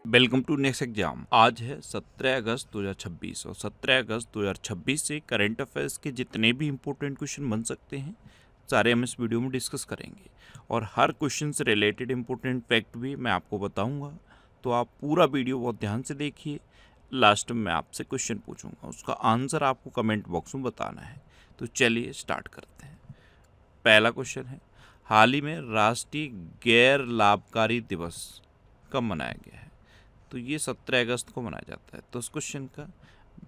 Welcome to next exam. आज है 17 अगस्त 2026 और 17 अगस्त 2026 से करंट अफेयर्स के जितने भी इम्पोर्टेंट क्वेश्चन बन सकते हैं सारे हम इस वीडियो में डिस्कस करेंगे और हर क्वेश्चन से रिलेटेड इम्पोर्टेंट फैक्ट भी मैं आपको बताऊंगा। तो आप पूरा वीडियो बहुत ध्यान से देखिए। लास्ट में मैं आपसे क्वेश्चन पूछूंगा, उसका आंसर आपको कमेंट बॉक्स में बताना है। तो चलिए स्टार्ट करते हैं। पहला क्वेश्चन है, हाल ही में राष्ट्रीय गैर लाभकारी दिवस कब मनाया गया है? तो ये 17 अगस्त को मनाया जाता है। तो उस क्वेश्चन का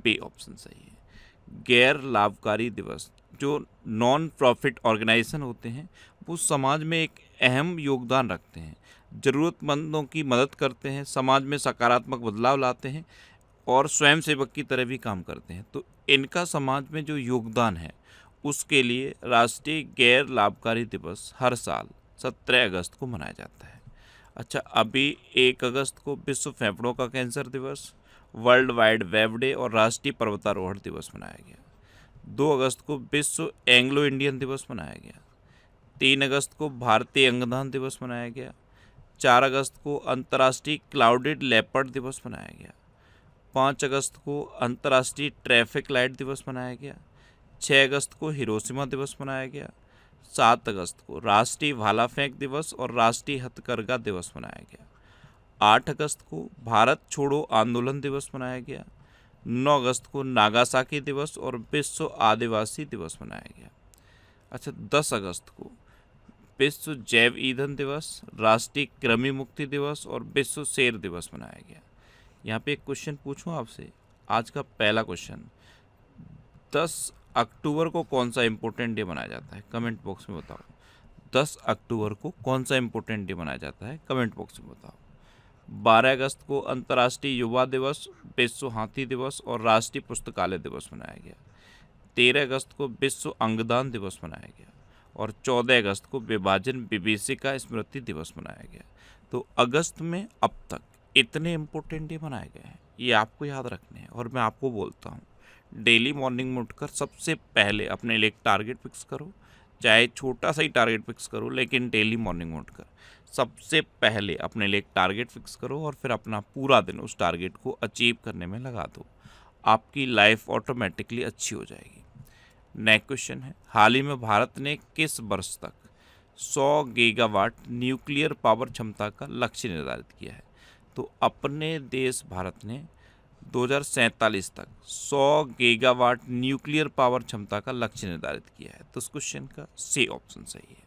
बी ऑप्शन सही है। गैर लाभकारी दिवस, जो नॉन प्रॉफिट ऑर्गेनाइजेशन होते हैं वो समाज में एक अहम योगदान रखते हैं, ज़रूरतमंदों की मदद करते हैं, समाज में सकारात्मक बदलाव लाते हैं और स्वयं सेवक की तरह भी काम करते हैं। तो इनका समाज में जो योगदान है उसके लिए राष्ट्रीय गैर लाभकारी दिवस हर साल 17 अगस्त को मनाया जाता है। अच्छा, अभी 1 अगस्त को विश्व फेफड़ों का कैंसर दिवस, वर्ल्ड वाइड वेब डे और राष्ट्रीय पर्वतारोहण दिवस मनाया गया। 2 अगस्त को विश्व एंग्लो इंडियन दिवस मनाया गया। 3 अगस्त को भारतीय अंगदान दिवस मनाया गया। 4 अगस्त को अंतर्राष्ट्रीय क्लाउडेड लेपर्ड दिवस मनाया गया। 5 अगस्त को अंतर्राष्ट्रीय ट्रैफिक लाइट दिवस मनाया गया। 6 अगस्त को हिरोशिमा दिवस मनाया गया। 7 अगस्त को राष्ट्रीय भाला फेंक दिवस और राष्ट्रीय हथकरघा दिवस मनाया गया। 8 अगस्त को भारत छोड़ो आंदोलन दिवस मनाया गया। 9 अगस्त को नागासाकी दिवस और विश्व आदिवासी दिवस मनाया गया। अच्छा, 10 अगस्त को विश्व जैव ईंधन दिवस, राष्ट्रीय कृमि मुक्ति दिवस और विश्व शेर दिवस मनाया गया। यहाँ पे एक क्वेश्चन पूछूं आपसे, आज का पहला क्वेश्चन, 10 अक्टूबर को कौन सा इम्पोर्टेंट डे मनाया जाता है? कमेंट बॉक्स में बताओ। 10 अक्टूबर को कौन सा इम्पोर्टेंट डे मनाया जाता है? कमेंट बॉक्स में बताओ। 12 अगस्त को अंतर्राष्ट्रीय युवा दिवस, विश्व हाथी दिवस और राष्ट्रीय पुस्तकालय दिवस मनाया गया। 13 अगस्त को विश्व अंगदान दिवस मनाया गया और 14 अगस्त को विभाजन विभीषिका स्मृति दिवस मनाया गया। तो अगस्त में अब तक इतने इम्पोर्टेंट डे मनाए गए हैं, ये आपको याद रखने हैं। और मैं आपको बोलता हूँ, डेली मॉर्निंग में उठकर सबसे पहले अपने लिए एक टारगेट फिक्स करो, चाहे छोटा सा ही टारगेट फिक्स करो, लेकिन डेली मॉर्निंग में उठकर सबसे पहले अपने लिए एक टारगेट फिक्स करो और फिर अपना पूरा दिन उस टारगेट को अचीव करने में लगा दो। आपकी लाइफ ऑटोमेटिकली अच्छी हो जाएगी। नेक्स्ट क्वेश्चन है, हाल ही में भारत ने किस वर्ष तक 100 गीगावाट न्यूक्लियर पावर क्षमता का लक्ष्य निर्धारित किया है? तो अपने देश भारत ने 2047 तक 100 गीगावाट न्यूक्लियर पावर क्षमता का लक्ष्य निर्धारित किया है। तो उस क्वेश्चन का सी ऑप्शन सही है।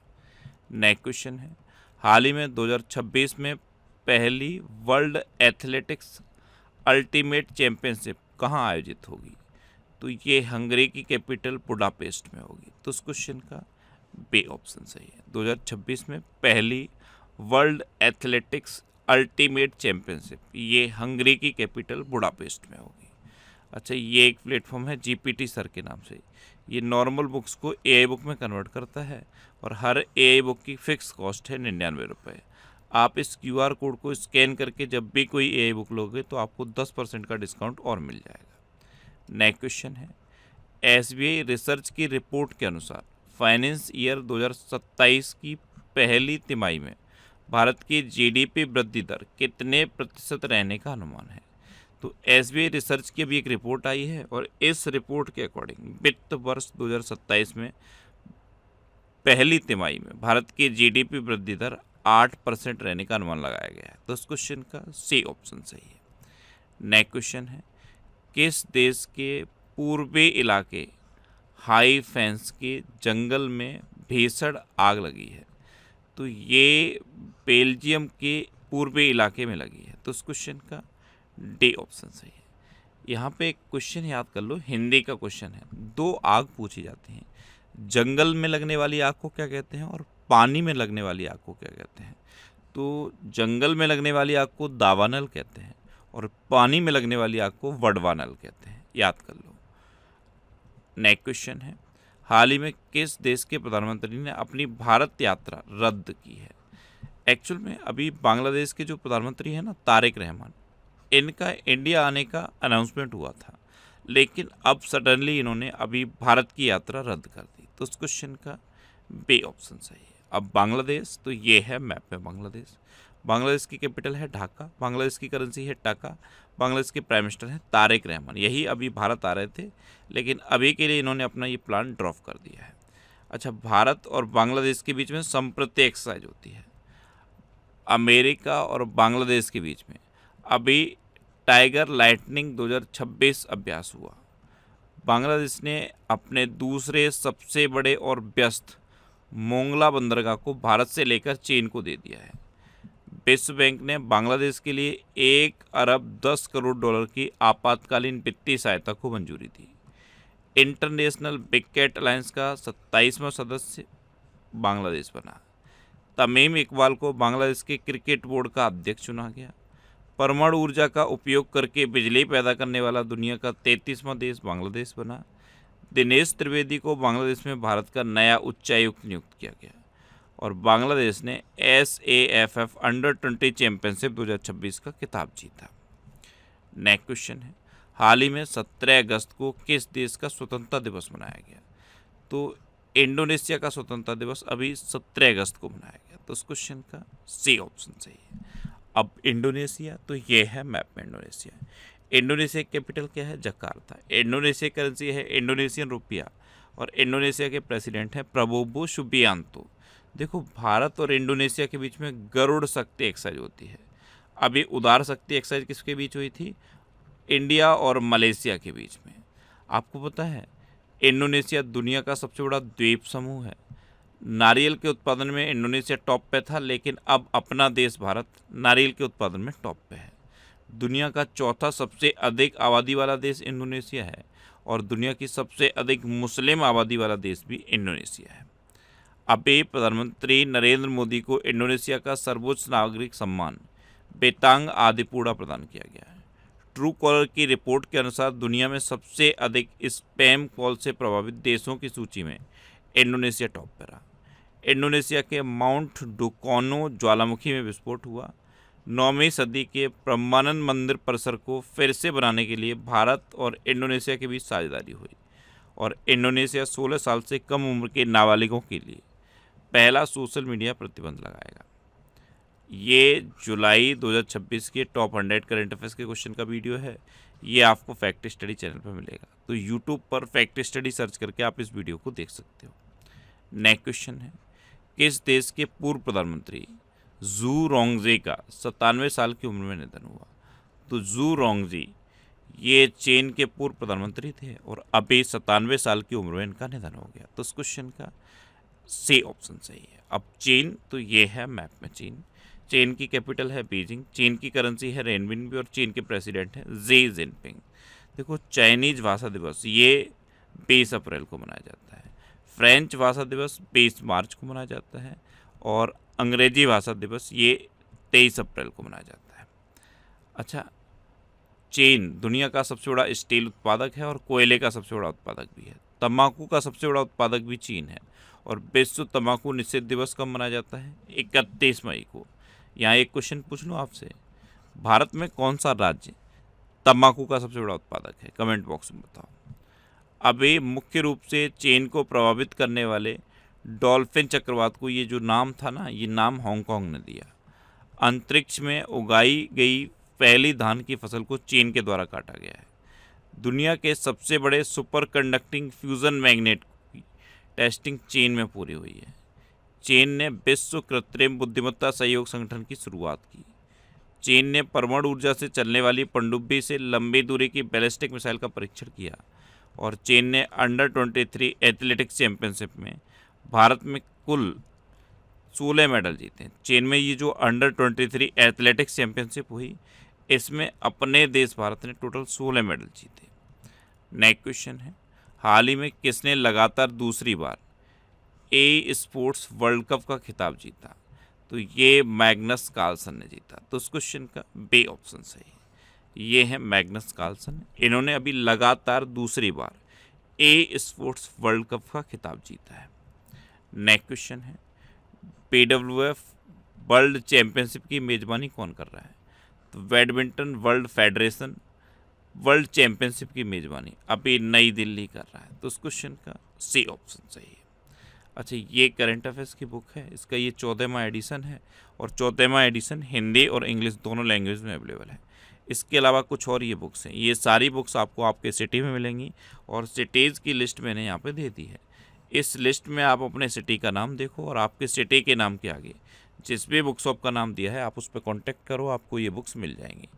नेक्स्ट क्वेश्चन है, हाल ही में 2026 में पहली वर्ल्ड एथलेटिक्स अल्टीमेट चैंपियनशिप कहाँ आयोजित होगी? तो ये हंगरी की कैपिटल बुडापेस्ट में होगी। तो उस क्वेश्चन का बी ऑप्शन सही है। 2026 में पहली वर्ल्ड एथलेटिक्स अल्टीमेट चैंपियनशिप ये हंगरी की कैपिटल बुडापेस्ट में होगी। अच्छा, ये एक प्लेटफॉर्म है जीपीटी सर के नाम से। ये नॉर्मल बुक्स को एआई बुक में कन्वर्ट करता है और हर एआई बुक की फिक्स कॉस्ट है 99 रुपये। आप इस क्यूआर कोड को स्कैन करके जब भी कोई एआई बुक लोगे तो आपको 10% का डिस्काउंट और मिल जाएगा। नेक्स्ट क्वेश्चन है, एसबीआई रिसर्च की रिपोर्ट के अनुसार फाइनेंस ईयर 2027 की पहली तिमाही में भारत की जीडीपी वृद्धि दर कितने प्रतिशत रहने का अनुमान है? तो एसबीआई रिसर्च की अभी एक रिपोर्ट आई है और इस रिपोर्ट के अकॉर्डिंग वित्त वर्ष 2027 में पहली तिमाही में भारत की जीडीपी वृद्धि दर 8% रहने का अनुमान लगाया गया है। तो इस क्वेश्चन का सी ऑप्शन सही है। नेक्स्ट क्वेश्चन है, किस देश के पूर्वी इलाके हाई फेंस के जंगल में भीषण आग लगी है? तो ये बेल्जियम के पूर्वी इलाके में लगी है। तो उस क्वेश्चन का डी ऑप्शन सही है। यहाँ पे एक क्वेश्चन याद कर लो, हिंदी का क्वेश्चन है। 2 आग पूछी जाती हैं, जंगल में लगने वाली आग को क्या कहते हैं और पानी में लगने वाली आग को क्या कहते हैं? तो जंगल में लगने वाली आग को दावानल कहते हैं और पानी में लगने वाली आग को वडवानल कहते हैं, याद कर लो। नेक्स्ट क्वेश्चन है, हाल ही में किस देश के प्रधानमंत्री ने अपनी भारत यात्रा रद्द की है? एक्चुअल में अभी बांग्लादेश के जो प्रधानमंत्री हैं ना, तारिक रहमान, इनका इंडिया आने का अनाउंसमेंट हुआ था, लेकिन अब सडनली इन्होंने अभी भारत की यात्रा रद्द कर दी। तो उस क्वेश्चन का बी ऑप्शन सही है। अब बांग्लादेश, तो ये है मैप में बांग्लादेश। बांग्लादेश की कैपिटल है ढाका, बांग्लादेश की करेंसी है टाका, बांग्लादेश के प्राइम मिनिस्टर हैं तारिक रहमान। यही अभी भारत आ रहे थे, लेकिन अभी के लिए इन्होंने अपना ये प्लान ड्रॉप कर दिया है। अच्छा, भारत और बांग्लादेश के बीच में संप्रति एक्सरसाइज होती है। अमेरिका और बांग्लादेश के बीच में अभी टाइगर लाइटनिंग 2026 अभ्यास हुआ। बांग्लादेश ने अपने दूसरे सबसे बड़े और व्यस्त मोंगला बंदरगाह को भारत से लेकर चीन को दे दिया है। विश्व बैंक ने बांग्लादेश के लिए 1 अरब 10 करोड़ डॉलर की आपातकालीन वित्तीय सहायता को मंजूरी दी। इंटरनेशनल बिग कैट अलायंस का 27वां सदस्य बांग्लादेश बना। तमीम इकबाल को बांग्लादेश के क्रिकेट बोर्ड का अध्यक्ष चुना गया। परमाणु ऊर्जा का उपयोग करके बिजली पैदा करने वाला दुनिया का 33वां देश बांग्लादेश बना। दिनेश त्रिवेदी को बांग्लादेश में भारत का नया उच्चायुक्त नियुक्त किया गया। और बांग्लादेश ने SAFF अंडर-20 चैंपियनशिप 2026 का खिताब जीता। नेक्स्ट क्वेश्चन है, हाल ही में 17 अगस्त को किस देश का स्वतंत्रता दिवस मनाया गया? तो इंडोनेशिया का स्वतंत्रता दिवस अभी 17 अगस्त को मनाया गया। तो उस क्वेश्चन का सी ऑप्शन सही है। अब इंडोनेशिया, तो ये है मैप में इंडोनेशिया। इंडोनेशिया की कैपिटल क्या है? जकार्ता। इंडोनेशिया की करेंसी है इंडोनेशियन रुपया और इंडोनेशिया के प्रेसिडेंट हैं प्रबोवो सुबियांतो। देखो, भारत और इंडोनेशिया के बीच में गरुड़ शक्ति एक्सरसाइज होती है। अभी उदार शक्ति एक्सरसाइज किसके बीच हुई थी? इंडिया और मलेशिया के बीच में। आपको पता है इंडोनेशिया दुनिया का सबसे बड़ा द्वीप समूह है। नारियल के उत्पादन में इंडोनेशिया टॉप पे था, लेकिन अब अपना देश भारत नारियल के उत्पादन में टॉप पे है। दुनिया का चौथा सबसे अधिक आबादी वाला देश इंडोनेशिया है और दुनिया की सबसे अधिक मुस्लिम आबादी वाला देश भी इंडोनेशिया है। अभी प्रधानमंत्री नरेंद्र मोदी को इंडोनेशिया का सर्वोच्च नागरिक सम्मान बेतांग आदिपुड़ा प्रदान किया गया है। ट्रू कॉलर की रिपोर्ट के अनुसार दुनिया में सबसे अधिक स्पैम कॉल से प्रभावित देशों की सूची में इंडोनेशिया टॉप पर रहा। इंडोनेशिया के माउंट डुकोनो ज्वालामुखी में विस्फोट हुआ। 9वीं सदी के ब्रह्मानंद मंदिर परिसर को फिर से बनाने के लिए भारत और इंडोनेशिया के बीच साझेदारी हुई और इंडोनेशिया 16 साल से कम उम्र के नाबालिगों के लिए पहला सोशल मीडिया प्रतिबंध लगाएगा। ये जुलाई 2026 के टॉप 100 करंट अफेयर्स के क्वेश्चन का वीडियो है। ये आपको फैक्ट स्टडी चैनल पर मिलेगा, तो यूट्यूब पर फैक्ट स्टडी सर्च करके आप इस वीडियो को देख सकते हो। नेक्स्ट क्वेश्चन है, किस देश के पूर्व प्रधानमंत्री जू रोंगजे का 97 साल की उम्र में निधन हुआ? तो जू रोंगजे ये चीन के पूर्व प्रधानमंत्री थे और अभी 97 साल की उम्र में इनका निधन हो गया। तो इस क्वेश्चन का सी ऑप्शन सही है। अब चीन, तो ये है मैप में चीन। चीन की कैपिटल है बीजिंग, चीन की करेंसी है रेनबिनबी और चीन के प्रेसिडेंट हैं जी जिनपिंग। देखो, चाइनीज भाषा दिवस ये 20 अप्रैल को मनाया जाता है। फ्रेंच भाषा दिवस 20 मार्च को मनाया जाता है और अंग्रेजी भाषा दिवस ये 23 अप्रैल को मनाया जाता है। अच्छा, चीन दुनिया का सबसे बड़ा स्टील उत्पादक है और कोयले का सबसे बड़ा उत्पादक भी है। तंबाकू का सबसे बड़ा उत्पादक भी चीन है और विश्व तंबाकू निषेध दिवस कब मनाया जाता है? 31 मई को। यहाँ एक क्वेश्चन पूछ लूँ आपसे, भारत में कौन सा राज्य तंबाकू का सबसे बड़ा उत्पादक है? कमेंट बॉक्स में बताओ। अभी मुख्य रूप से चीन को प्रभावित करने वाले डॉल्फिन चक्रवात को ये जो नाम था ना, ये नाम हांगकांग ने दिया। अंतरिक्ष में उगाई गई पहली धान की फसल को चीन के द्वारा काटा गया है। दुनिया के सबसे बड़े सुपर कंडक्टिंग फ्यूजन मैग्नेट की टेस्टिंग चीन में पूरी हुई है। चीन ने विश्व कृत्रिम बुद्धिमत्ता सहयोग संगठन की शुरुआत की। चीन ने परमाणु ऊर्जा से चलने वाली पनडुब्बी से लंबी दूरी की बैलिस्टिक मिसाइल का परीक्षण किया और चीन ने अंडर-23 एथलेटिक्स चैंपियनशिप में भारत में कुल 16 मेडल जीते। चीन में ये जो अंडर-23 एथलेटिक्स चैंपियनशिप हुई, इसमें अपने देश भारत ने टोटल 16 मेडल जीते। नेक्स्ट क्वेश्चन है, हाल ही में किसने लगातार दूसरी बार ए स्पोर्ट्स वर्ल्ड कप का खिताब जीता? तो ये मैग्नस कार्लसन ने जीता। तो उस क्वेश्चन का बी ऑप्शन सही है। ये है मैग्नस कार्लसन। इन्होंने अभी लगातार दूसरी बार ए स्पोर्ट्स वर्ल्ड कप का खिताब जीता है। नेक्स्ट क्वेश्चन है, PWF वर्ल्ड चैंपियनशिप की मेजबानी कौन कर रहा है? तो badminton world federation world championship की मेजबानी अभी नई दिल्ली कर रहा है। तो उस क्वेश्चन का सी ऑप्शन सही है। अच्छा, ये करंट अफेयर्स की बुक है, इसका ये 14वां एडिशन है और 14वां एडिशन हिंदी और इंग्लिश दोनों लैंग्वेज में अवेलेबल है। इसके अलावा कुछ और ये बुक्स हैं, ये सारी बुक्स आपको आपके सिटी में मिलेंगी और सिटीज़ की लिस्ट मैंने यहाँ पे दे दी है। इस लिस्ट में आप अपने सिटी का नाम देखो और आपके सिटी के नाम के आगे जिस भी बुक शॉप का नाम दिया है आप उस पर कॉन्टैक्ट करो, आपको ये बुक्स मिल जाएंगी।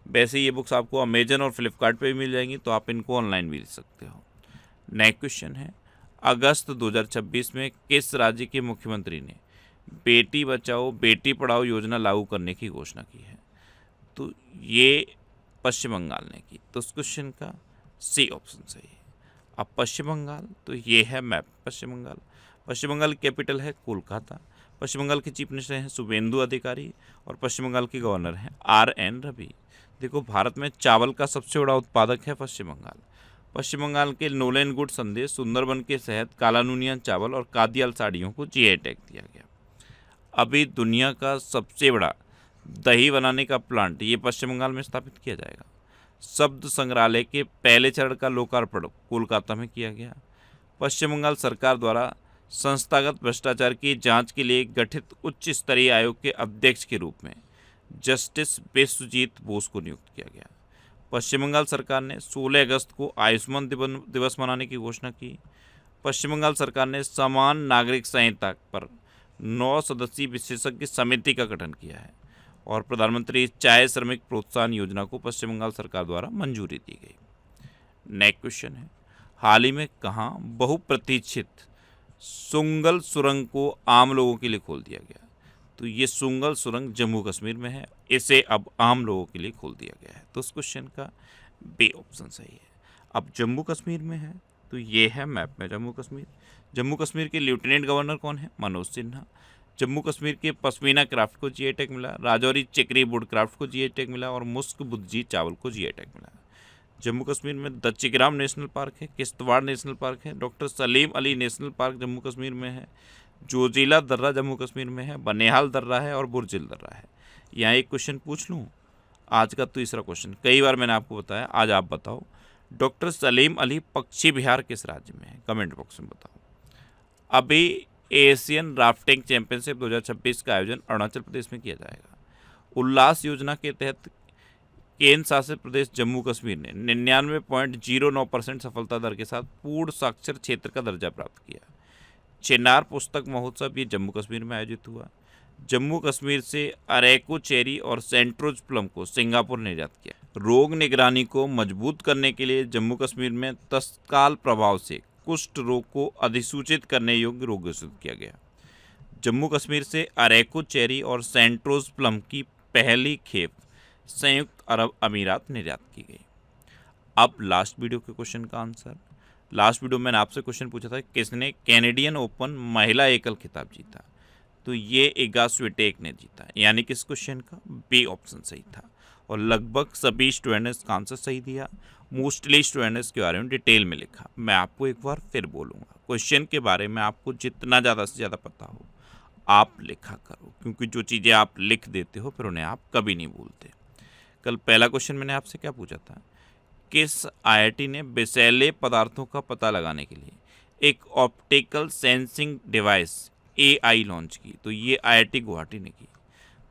वैसे ये बुक्स आपको अमेजन और फ्लिपकार्ट पे भी मिल जाएंगी, तो आप इनको ऑनलाइन भी ले सकते हो। नेक्स्ट क्वेश्चन है, अगस्त 2026 में किस राज्य के मुख्यमंत्री ने बेटी बचाओ बेटी पढ़ाओ योजना लागू करने की घोषणा की है? तो ये पश्चिम बंगाल ने की। तो उस क्वेश्चन का सी ऑप्शन सही है। अब पश्चिम बंगाल, तो ये है मैप पश्चिम बंगाल। पश्चिम बंगाल की कैपिटल है कोलकाता। पश्चिम बंगाल के चीफ मिनिस्टर हैं शुभेंदु अधिकारी और पश्चिम बंगाल के गवर्नर हैं RN रवि। देखो, भारत में चावल का सबसे बड़ा उत्पादक है पश्चिम बंगाल। पश्चिम बंगाल के नोलेन गुड संदेश, सुंदरबन के शहद, कालानूनिया चावल और कादियाल साड़ियों को GI टैग दिया गया। अभी दुनिया का सबसे बड़ा दही बनाने का प्लांट ये पश्चिम बंगाल में स्थापित किया जाएगा। शब्द संग्रहालय के पहले चरण का लोकार्पण कोलकाता में किया गया। पश्चिम बंगाल सरकार द्वारा संस्थागत भ्रष्टाचार की जांच के लिए गठित उच्च स्तरीय आयोग के अध्यक्ष के रूप में जस्टिस विश्वजीत बोस को नियुक्त किया गया। पश्चिम बंगाल सरकार ने 16 अगस्त को आयुष्मान दिवस मनाने की घोषणा की। पश्चिम बंगाल सरकार ने समान नागरिक संहिता पर 9 सदस्यीय विशेषज्ञ समिति का गठन किया है और प्रधानमंत्री चाय श्रमिक प्रोत्साहन योजना को पश्चिम बंगाल सरकार द्वारा मंजूरी दी गई। नेक्स्ट क्वेश्चन है, हाल ही में कहाँ बहुप्रतीक्षित सुंगल सुरंग को आम लोगों के लिए खोल दिया गया? तो ये सुंगल सुरंग जम्मू कश्मीर में है, इसे अब आम लोगों के लिए खोल दिया गया है। तो उस क्वेश्चन का बी ऑप्शन सही है। अब जम्मू कश्मीर में है, तो ये है मैप में जम्मू कश्मीर। जम्मू कश्मीर के लेफ्टिनेंट गवर्नर कौन है? मनोज सिन्हा। जम्मू कश्मीर के पश्मीना क्राफ्ट को GI टैग मिला, राजौरी चिकरी वुड क्राफ्ट को GI टैग मिला और मुस्क बुद्जी चावल को GI टैग मिला। जम्मू कश्मीर में दच्चीग्राम नेशनल पार्क है, किश्तवाड़ नेशनल पार्क है, doctor Salim Ali national park Jammu Kashmir में है, जोजिला दर्रा जम्मू कश्मीर में है, बनिहाल दर्रा है और बुरजिल दर्रा है। यहाँ एक क्वेश्चन पूछ लूँ, आज का तीसरा क्वेश्चन, कई बार मैंने आपको बताया, आज आप बताओ डॉक्टर सलीम अली पक्षी विहार किस राज्य में है? कमेंट बॉक्स में बताओ। अभी एशियन राफ्टिंग चैंपियनशिप 2026 का आयोजन अरुणाचल प्रदेश में किया जाएगा। उल्लास योजना के तहत केंद्र शासित प्रदेश जम्मू कश्मीर ने 99.09% सफलता दर के साथ पूर्ण साक्षर क्षेत्र का दर्जा प्राप्त किया। चिनार पुस्तक महोत्सव ये जम्मू कश्मीर में आयोजित हुआ। जम्मू कश्मीर से अरेको चेरी और सेंट्रोज प्लम को सिंगापुर निर्यात किया। रोग निगरानी को मजबूत करने के लिए जम्मू कश्मीर में तत्काल प्रभाव से कुष्ठ रोग को अधिसूचित करने योग्य रोग घोषित किया गया। जम्मू कश्मीर से अरेको चेरी और सेंट्रोज प्लम की पहली खेप संयुक्त अरब अमीरात निर्यात की गई। अब लास्ट वीडियो के क्वेश्चन का आंसर। लास्ट वीडियो में मैंने आपसे क्वेश्चन पूछा था किसने कैनेडियन ओपन महिला एकल खिताब जीता? तो ये इगा स्विटेक ने जीता, यानी कि इस क्वेश्चन का बी ऑप्शन सही था। और लगभग सभी स्टूडेंट ने इसका आंसर सही दिया। मोस्टली स्टूडेंट ने इसके बारे में डिटेल में लिखा। मैं आपको एक बार फिर बोलूँगा, क्वेश्चन के बारे में आपको जितना ज़्यादा से ज़्यादा पता हो आप लिखा करो, क्योंकि जो चीज़ें आप लिख देते हो फिर उन्हें आप कभी नहीं भूलते। कल पहला क्वेश्चन मैंने आपसे क्या पूछा था, किस IIT ने विषैले पदार्थों का पता लगाने के लिए एक optical sensing device AI launch की? तो ये IIT गुवाहाटी ने की।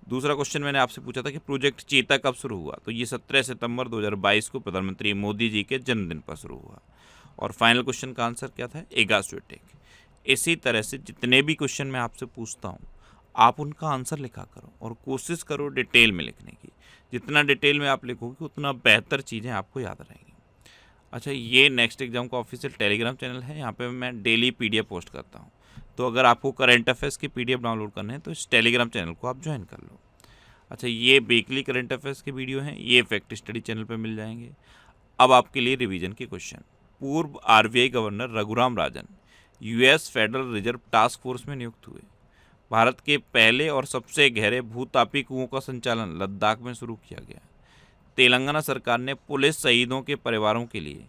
दूसरा क्वेश्चन मैंने आपसे पूछा था कि प्रोजेक्ट चीता कब शुरू हुआ? तो ये 17 सितंबर 2022 को प्रधानमंत्री मोदी जी के जन्मदिन पर शुरू हुआ। और फाइनल क्वेश्चन का आंसर क्या था? Iga Swiatek. इसी तरह से जितने भी क्वेश्चन मैं आपसे पूछता हूँ आप उनका आंसर लिखा करो और कोशिश करो डिटेल में लिखने की। जितना डिटेल में आप लिखोगे उतना बेहतर चीज़ें आपको याद रहेंगी। अच्छा, ये नेक्स्ट एग्जाम का ऑफिशियल टेलीग्राम चैनल है, यहाँ पे मैं डेली PDF पोस्ट करता हूँ। तो अगर आपको करंट अफेयर्स की PDF डाउनलोड करने हैं तो इस टेलीग्राम चैनल को आप ज्वाइन कर लो। अच्छा, ये वीकली करंट अफेयर्स की वीडियो हैं, ये फैक्ट स्टडी चैनल पर मिल जाएंगे। अब आपके लिए रिवीजन के क्वेश्चन। पूर्व RBI governor Raghuram Rajan US federal reserve task force में नियुक्त हुए। भारत के पहले और सबसे गहरे भूतापी कुओं का संचालन लद्दाख में शुरू किया गया। तेलंगाना सरकार ने पुलिस शहीदों के परिवारों के लिए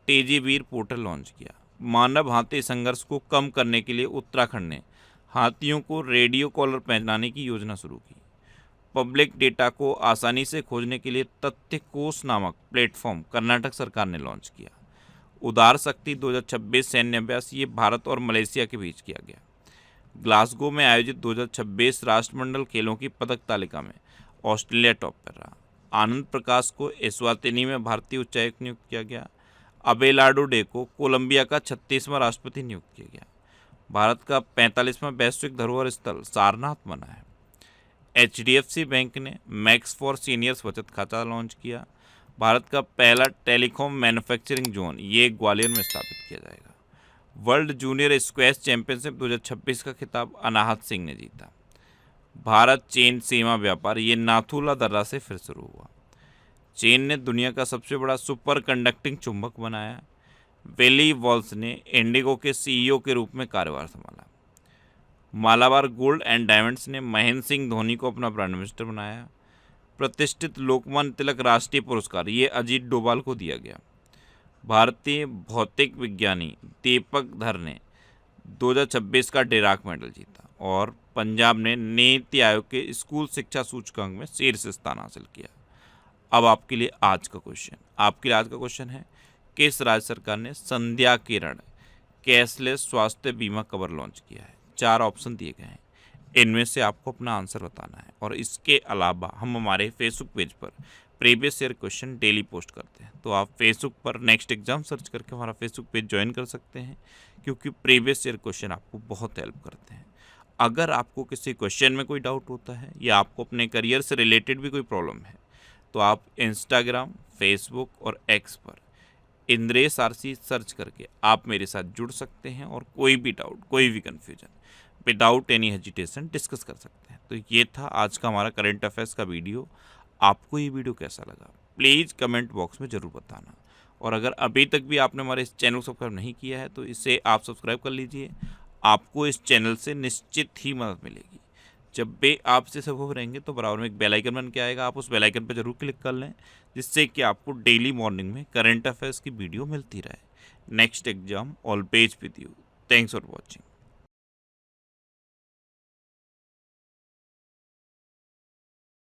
तेजी वीर पोर्टल लॉन्च किया। मानव हाथी संघर्ष को कम करने के लिए उत्तराखंड ने हाथियों को रेडियो कॉलर पहनाने की योजना शुरू की। पब्लिक डेटा को आसानी से खोजने के लिए तथ्य कोश नामक प्लेटफॉर्म कर्नाटक सरकार ने लॉन्च किया। उदार शक्ति 2026 सैन्य अभ्यास ये भारत और मलेशिया के बीच किया गया। ग्लासगो में आयोजित 2026 राष्ट्रमंडल खेलों की पदक तालिका में ऑस्ट्रेलिया टॉप पर रहा। आनंद प्रकाश को एस्वातिनी में भारतीय उच्चायुक्त नियुक्त किया गया। अबेलार्डो डे को कोलंबिया का 36वां राष्ट्रपति नियुक्त किया गया। भारत का 45वां वैश्विक धरोहर स्थल सारनाथ बना है। HDFC बैंक ने मैक्स फॉर सीनियर्स बचत खाता लॉन्च किया। भारत का पहला टेलीकॉम मैन्युफैक्चरिंग जोन ये ग्वालियर में स्थापित किया जाएगा। वर्ल्ड जूनियर स्क्वैश चैंपियनशिप 2026 का खिताब अनाहत सिंह ने जीता। भारत चीन सीमा व्यापार ये नाथुला दर्रा से फिर शुरू हुआ। चीन ने दुनिया का सबसे बड़ा सुपर कंडक्टिंग चुंबक बनाया। विली वॉल्स ने इंडिगो के CEO के रूप में कार्यभार संभाला। मालाबार गोल्ड एंड डायमंड्स ने महेंद्र सिंह धोनी को अपना प्राइम मिनिस्टर बनाया। प्रतिष्ठित लोकमान्य तिलक राष्ट्रीय पुरस्कार ये अजीत डोभाल को दिया गया। भारतीय भौतिक विज्ञानी दीपक धर ने 2026 का डिराक मेडल जीता और पंजाब ने नीति आयोग के स्कूल शिक्षा सूचकांक में शीर्ष स्थान हासिल किया। अब आपके लिए आज का क्वेश्चन है, किस राज्य सरकार ने संध्या किरण कैशलेस स्वास्थ्य बीमा कवर लॉन्च किया है? 4 ऑप्शन दिए गए हैं, इनमें से आपको अपना आंसर बताना है। और इसके अलावा हम हमारे फेसबुक पेज पर previous year question daily post करते हैं, तो आप फेसबुक पर नेक्स्ट एग्जाम सर्च करके हमारा फेसबुक पेज ज्वाइन कर सकते हैं, क्योंकि प्रीवियस ईयर क्वेश्चन आपको बहुत हेल्प करते हैं। अगर आपको किसी क्वेश्चन में कोई डाउट होता है या आपको अपने करियर से रिलेटेड भी कोई प्रॉब्लम है, तो आप इंस्टाग्राम, फेसबुक और एक्स पर इंद्रेश आरसी सर्च करके आप मेरे साथ जुड़ सकते हैं और कोई भी डाउट, कोई भी confusion without any hesitation discuss कर सकते हैं। तो ये था आज का हमारा करंट अफेयर्स का वीडियो। आपको ये वीडियो कैसा लगा प्लीज़ कमेंट बॉक्स में ज़रूर बताना। और अगर अभी तक भी आपने हमारे इस चैनल को सब्सक्राइब नहीं किया है तो इसे आप सब्सक्राइब कर लीजिए। आपको इस चैनल से निश्चित ही मदद मिलेगी। जब भी आपसे संभव रहेंगे तो बराबर में एक बेल आइकन बन के आएगा, आप उस बेल आइकन पर जरूर क्लिक कर लें, जिससे कि आपको डेली मॉर्निंग में करंट अफेयर्स की वीडियो मिलती रहे। Next exam always with you. Thanks for watching.